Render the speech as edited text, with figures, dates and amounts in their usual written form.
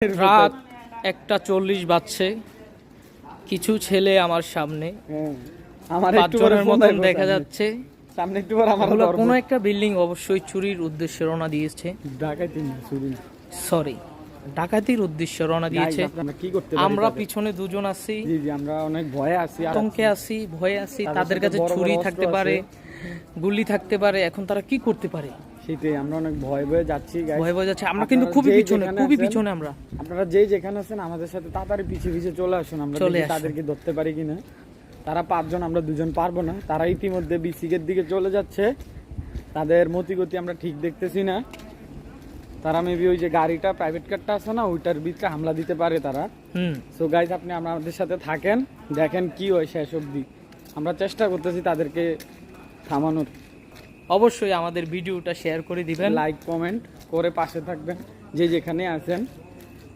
রাত 1:40 বাজছে, কিছু ছেলে আমার সামনে, আমার একটু পাঁচজনের মতন দেখা যাচ্ছে। সামনে একটু পর আমার কোনো একটা বিল্ডিং অবশ্যই চুরির উদ্দেশ্যে রওনা দিয়েছে। ডাকাতি না, চুরি না, সরি, ডাকাতির উদ্দেশ্যে রওনা দিয়েছে। আমরা কি করতে পারি? আমরা পিছনে দুজন আছি, জি জি, আমরা অনেক ভয়ে আছি, আতঙ্কে আছি, ভয়ে আছি। তাদের তাদের সাথে কাছে বড় বড় ছুরি অস্ত্র থাকতে আছে। পারে, গুলি থাকতে পারে। এখন তারা কি করতে পারে? সেটাই, আমরা অনেক ভয়ে ভয়ে যাচ্ছি guys। ভয়ে ভয়ে যাচ্ছে। আমরা কিন্তু আপনারা খুবই যেই পিছনে, যেখানে খুবই আছেন, পিছনে আমরা। আপনারা যেই যেখানে আছেন আমাদের সাথে তাড়াতাড়ি পিছে পিছে চলে আসুন, আমরা চলে দেখি আসুন। তাদেরকে ধরতে পারি কিনা। তারা 5 জন, আমরা 2 জন পারবো না। তারা ইতিমধ্যে বিসিকের দিকে চলে যাচ্ছে, তাদের মতিগতি আমরা ঠিক দেখতেছি না। তারা মেবি ওই যে গাড়িটা, প্রাইভেট কারটা আছে না, ওইটার ভিতরে হামলা দিতে পারে তারা। সো গাইজ, আপনি আমাদের সাথে থাকেন, দেখেন কি হয় শেষ অবধি। আমরা চেষ্টা করতেছি তাদেরকে থামানোর। অবশ্যই আমাদের ভিডিওটা শেয়ার করে দিবেন, লাইক কমেন্ট করে পাশে থাকবেন যে যেখানে আছেন।